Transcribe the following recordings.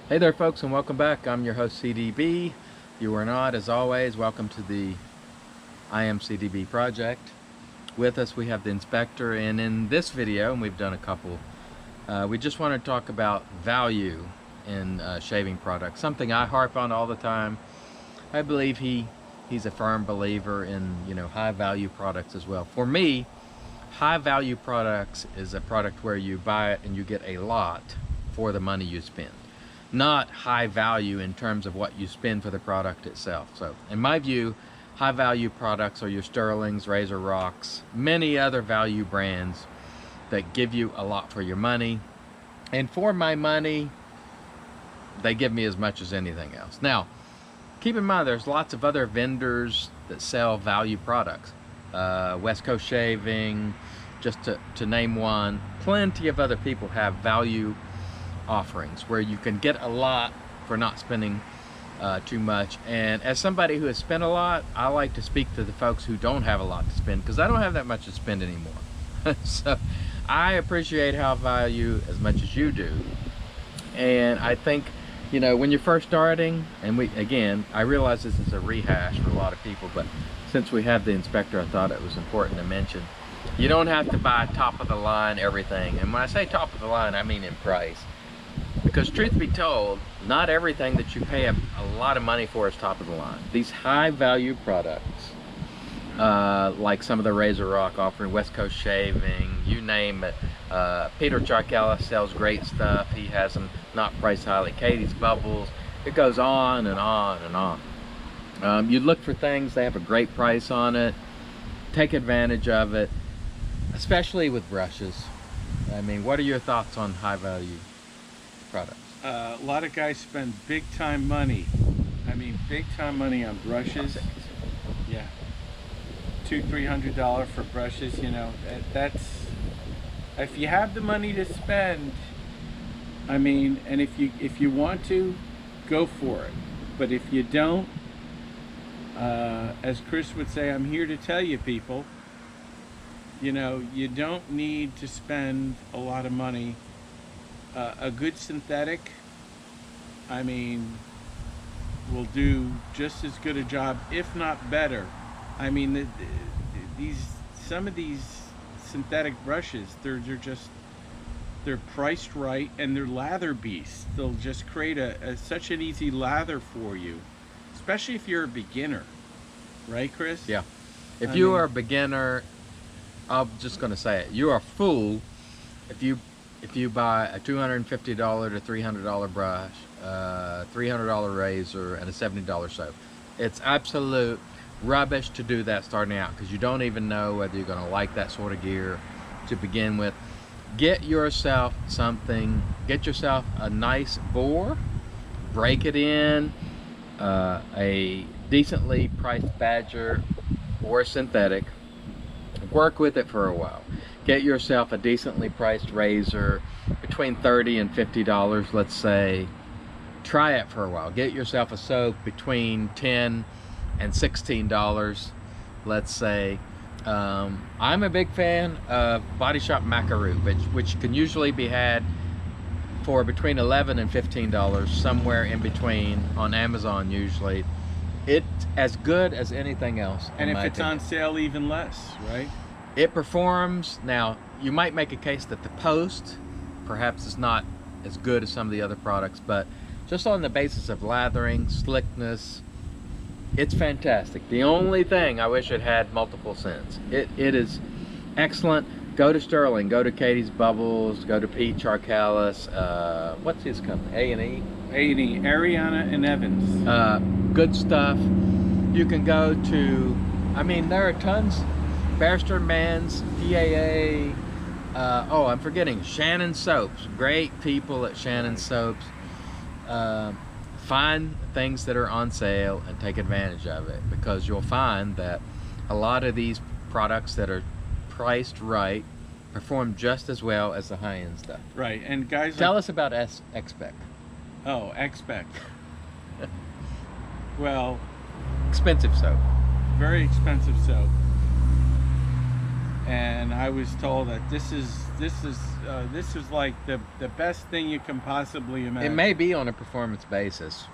Hey there folks, and welcome back. I'm your host CDB. You are not, as always. Welcome to the I Am CDB project. With us we have the inspector, and in this video, and we've done a couple, we just want to talk about value in shaving products, something I harp on all the time. I believe he's a firm believer in high value products as well. For me, high value products is a product where you buy it and you get a lot for the money you spend, not high value in terms of what you spend for the product itself. So in my view, high value products are your Sterlings, Razor Rocks, many other value brands that give you a lot for your money. And for my money, they give me as much as anything else. Now, keep in mind there's lots of other vendors that sell value products. West Coast Shaving, just to name one. Plenty of other people have value offerings where you can get a lot for not spending too much. And as somebody who has spent a lot, I like to speak to the folks who don't have a lot to spend, because I don't have that much to spend anymore. So I appreciate how value as much as you do. And I think, when you're first starting, and I realize this is a rehash for a lot of people, but since we have the inspector, I thought it was important to mention, you don't have to buy top of the line everything. And when I say top of the line, I mean in price. Because truth be told, not everything that you pay a lot of money for is top of the line. These high value products, like some of the Razor Rock offering, West Coast Shaving, you name it. Peter Charkella sells great stuff. He has them not priced highly. Katie's Bubbles. It goes on and on and on. You look for things, they have a great price on it. Take advantage of it, especially with brushes. I mean, what are your thoughts on high value products? A lot of guys spend big time money. I mean, big time money on brushes. Yeah, $200-300 for brushes. That's, if you have the money to spend. I mean, and if you want to, go for it. But if you don't, as Chris would say, I'm here to tell you, people. You don't need to spend a lot of money. A good synthetic, I mean, will do just as good a job, if not better. I mean, some of these synthetic brushes, they're priced right, and they're lather beasts. They'll just create such an easy lather for you, especially if you're a beginner, right, Chris? Yeah. If you are a beginner, I'm just going to say it. You are a fool if you buy a $250 to $300 brush, $300 razor, and a $70 soap. It's absolute rubbish to do that starting out, because you don't even know whether you're going to like that sort of gear to begin with. Get yourself something. Get yourself a nice bore. Break it in. A decently priced Badger or synthetic. Work with it for a while. Get yourself a decently priced razor, between $30 and $50, let's say. Try it for a while. Get yourself a soap between $10 and $16, let's say. I'm a big fan of Body Shop Macaroon, which can usually be had for between $11 and $15, somewhere in between, on Amazon usually. It's as good as anything else. And if it's on sale, even less, right? It performs. Now, you might make a case that the Post perhaps is not as good as some of the other products, but just on the basis of lathering, slickness, it's fantastic. The only thing I wish it had multiple scents. It is excellent. Go to Sterling, go to Katie's Bubbles, go to Pete Charkalis. What's his company? A&E? A&E, Ariana and Evans. Good stuff. You can go to, I mean, there are tons. Barrister Man's, PAA, I'm forgetting, Shannon Soaps. Great people at Shannon Soaps. Find things that are on sale and take advantage of it, because you'll find that a lot of these products that are priced right perform just as well as the high-end stuff. Right, and guys, tell us about Expect. Oh, Expect. Well, expensive soap. Very expensive soap. And I was told that this is this is like the best thing you can possibly imagine. It may be on a performance basis.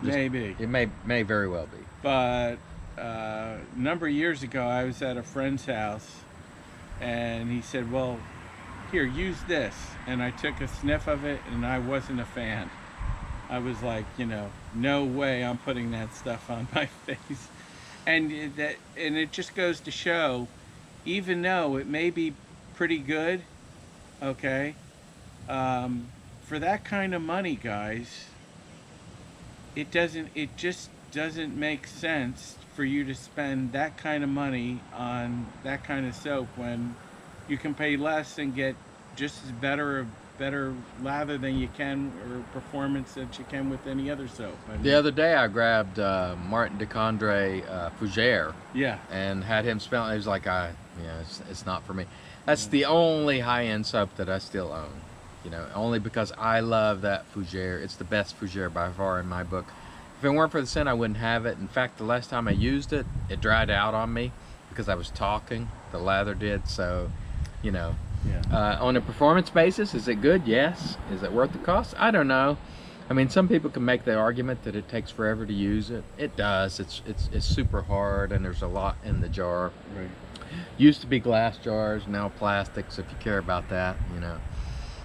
Maybe. It may very well be. But a number of years ago, I was at a friend's house, and he said, "Well, here, use this." And I took a sniff of it, and I wasn't a fan. I was like, no way I'm putting that stuff on my face. And it just goes to show, even though it may be pretty good, okay, for that kind of money, guys, it just doesn't make sense for you to spend that kind of money on that kind of soap when you can pay less and get just as better lather than you can, or performance that you can with any other soap. I mean, The other day I grabbed Martin Dicondre Fougere yeah, and had him smell it. He was like, it's not for me. That's the only high-end soap that I still own. Only because I love that Fougere. It's the best Fougere by far in my book. If it weren't for the scent, I wouldn't have it. In fact, the last time I used it, it dried out on me because I was talking. The lather did, so, yeah. on a performance basis, is it good? Yes. Is it worth the cost? I don't know. I mean, some people can make the argument that it takes forever to use it. It does. It's super hard, and there's a lot in the jar. Right. Used to be glass jars, now plastics, if you care about that,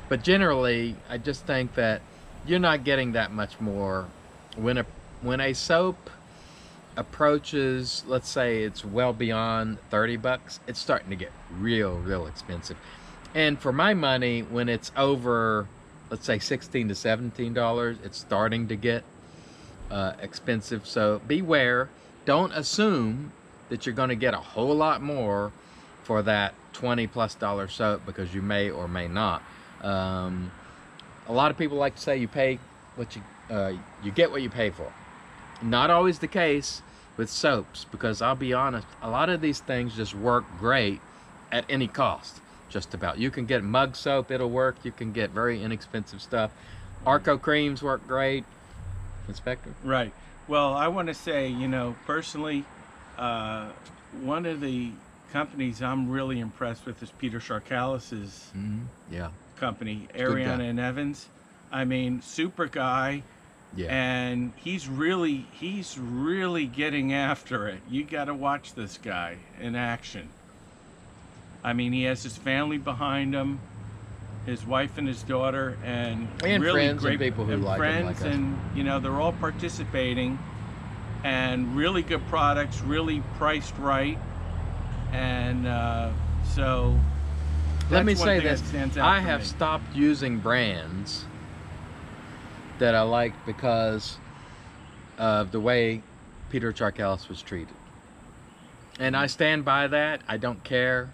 But generally, I just think that you're not getting that much more. When a soap approaches, let's say it's well beyond $30, it's starting to get real expensive. And for my money, when it's over, let's say $16 to $17, it's starting to get expensive. So beware. Don't assume that you're going to get a whole lot more for that $20+ soap, because you may or may not. A lot of people like to say you pay what you get what you pay for. Not always the case with soaps, because I'll be honest, a lot of these things just work great at any cost. Just about. You can get mug soap, it'll work. You can get very inexpensive stuff. Arco creams work great. Inspector? Right. Well, I want to say, personally, one of the companies I'm really impressed with is Peter Sharkalis' Yeah. company, Good guy. Ariana and Evans. I mean, super guy. Yeah. And he's really getting after it. You got to watch this guy in action. I mean, he has his family behind him, his wife and his daughter, and really friends great and people who like him, friends, like us. and they're all participating, and really good products, really priced right, and so. Let me that's one say thing that this. stands out I for have me. stopped using brands that I liked because of the way Peter Sharkalis was treated. And I stand by that. I don't care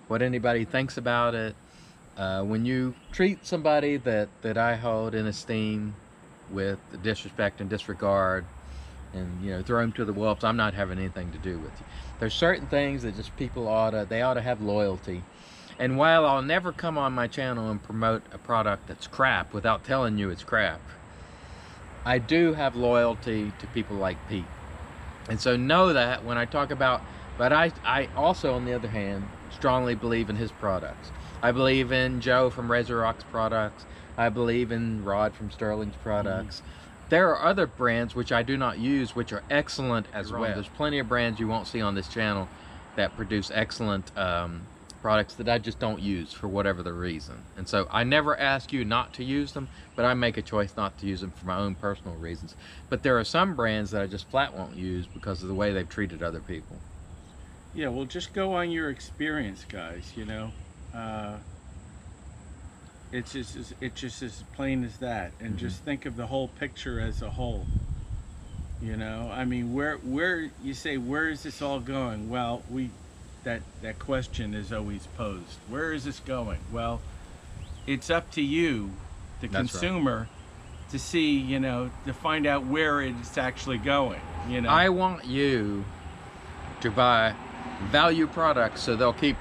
what anybody thinks about it. When you treat somebody that I hold in esteem with disrespect and disregard, and throw them to the wolves, I'm not having anything to do with you. There's certain things that just people ought to have loyalty. And while I'll never come on my channel and promote a product that's crap without telling you it's crap, I do have loyalty to people like Pete. And so know that when I talk about, but I also, on the other hand, strongly believe in his products. I believe in Joe from Razor Rock's products. I believe in Rod from Sterling's products. There are other brands which I do not use, which are excellent as well. There's plenty of brands you won't see on this channel that produce excellent products that I just don't use for whatever the reason. And so I never ask you not to use them, but I make a choice not to use them for my own personal reasons. But there are some brands that I just flat won't use because of the way they've treated other people. Yeah, well, just go on your experience, guys. It's just as plain as that, and just think of the whole picture as a whole. I mean, where you say, where is this all going? Well, that question is always posed. Where is this going? Well, it's up to you, the That's consumer, to see, to find out where it's actually going. I want you to buy value products so they'll keep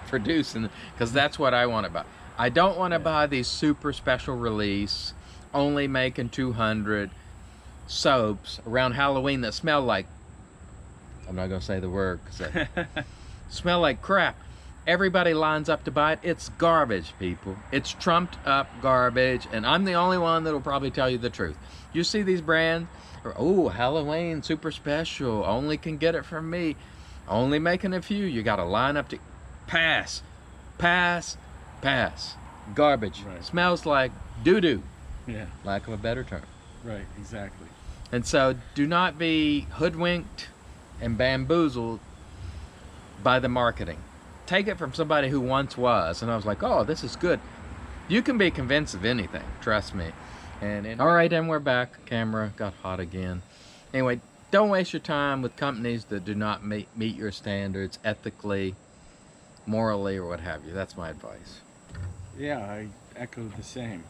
producing, because that's what I want to buy. I don't want to buy these super special release, only making 200 soaps around Halloween that smell like, I'm not going to say the word, because smell like crap. everybody lines up to buy it. It's garbage, people. It's trumped up garbage, and I'm the only one that'll probably tell you the truth. You see these brands, oh, Halloween super special, only can get it from me, only making a few. You got to line up to pass, pass, pass. Garbage. Right. Smells like doo-doo. Yeah. Lack of a better term. Right. Exactly. And so do not be hoodwinked and bamboozled by the marketing. Take it from somebody who once was, and I was like, oh, this is good. You can be convinced of anything, trust me. And all right, and we're back. Camera got hot again. Anyway, don't waste your time with companies that do not meet your standards ethically, morally, or what have you. That's my advice. Yeah, I echo the same.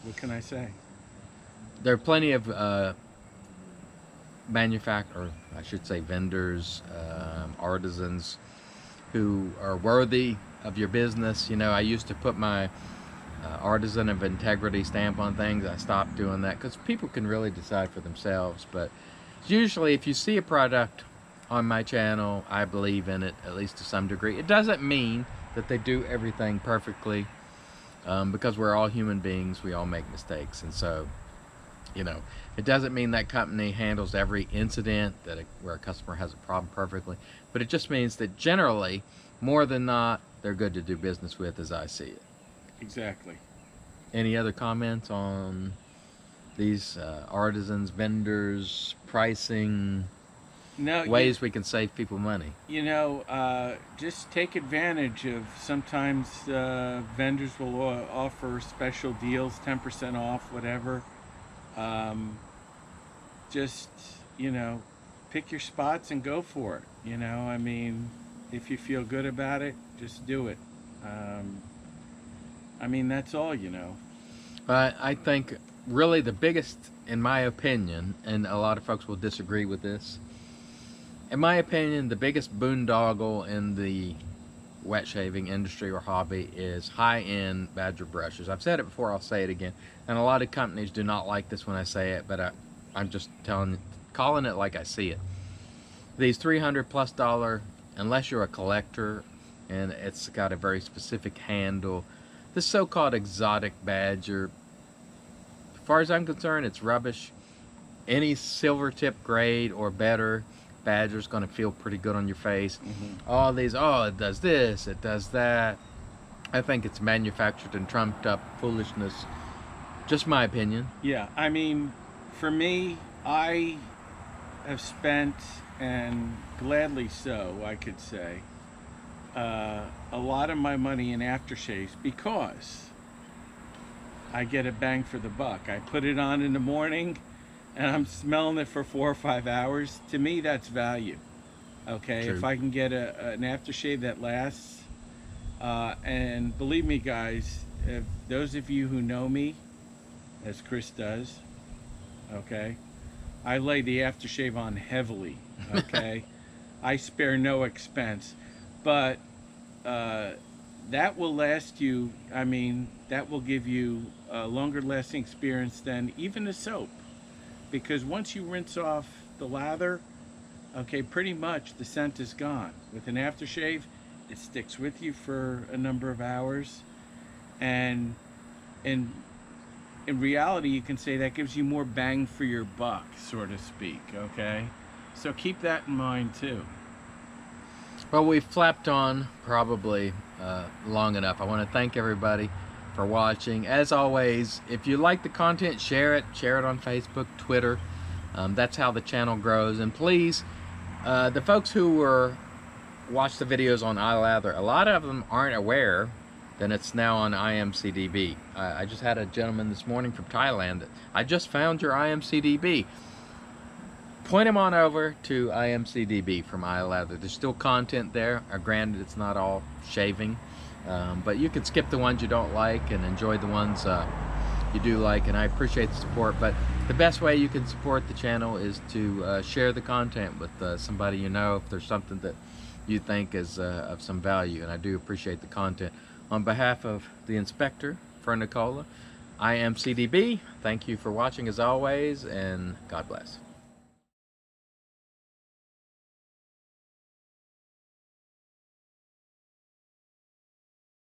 What can I say? There are plenty of manufacturers, I should say vendors, artisans who are worthy of your business. You know, I used to put my artisan of integrity stamp on things. I stopped doing that because people can really decide for themselves. But usually if you see a product on my channel, I believe in it, at least to some degree. It doesn't mean that they do everything perfectly, because we're all human beings. We all make mistakes. And so, you know, it doesn't mean that company handles every incident where a customer has a problem perfectly, but it just means that generally, more than not, they're good to do business with, as I see it. Exactly. Any other comments on these artisans, vendors, pricing, No, ways we can save people money? you know, just take advantage of, sometimes vendors will offer special deals, 10% off, whatever. Just, you know, pick your spots and go for it. You know, I mean, if you feel good about it, just do it. I mean, that's all, you know. I think really the biggest, in my opinion, and a lot of folks will disagree with this, in my opinion, the biggest boondoggle in the wet shaving industry or hobby is high-end Badger brushes. I've said it before, I'll say it again, and a lot of companies do not like this when I say it, but I'm just calling it like I see it. These $300+ unless you're a collector and it's got a very specific handle, this so-called exotic Badger, as far as I'm concerned, it's rubbish. Any silver tip grade or better Badger's going to feel pretty good on your face. All these, oh, it does this, it does that. I think it's manufactured and trumped up foolishness. Just my opinion. Yeah, I mean, for me, I have spent, and gladly so, I could say, a lot of my money in aftershaves because I get a bang for the buck. I put it on in the morning and I'm smelling it for 4 or 5 hours. To me, that's value. Okay, True. if I can get an aftershave that lasts, and believe me, guys, if those of you who know me, as Chris does, okay, I lay the aftershave on heavily. Okay, I spare no expense, but that will last you. I mean, that will give you a longer lasting experience than even the soap. Because once you rinse off the lather, okay, pretty much the scent is gone. With an aftershave, it sticks with you for a number of hours. And in reality, you can say that gives you more bang for your buck, so to speak, okay? So keep that in mind too. Well, we've flapped on probably long enough. I want to thank everybody for watching. As always, if you like the content, share it on Facebook, Twitter. That's how the channel grows. And please, the folks who watch the videos on iLather, a lot of them aren't aware that it's now on IMCDB. I just had a gentleman this morning from Thailand that I just found your IMCDB. Point them on over to IMCDB from iLather. There's still content there. Granted, it's not all shaving, but you can skip the ones you don't like and enjoy the ones you do like, and I appreciate the support. But the best way you can support the channel is to share the content with somebody you know, if there's something that you think is of some value, and I do appreciate the content. On behalf of the inspector, for Nicola, IMCDB, thank you for watching as always, and God bless.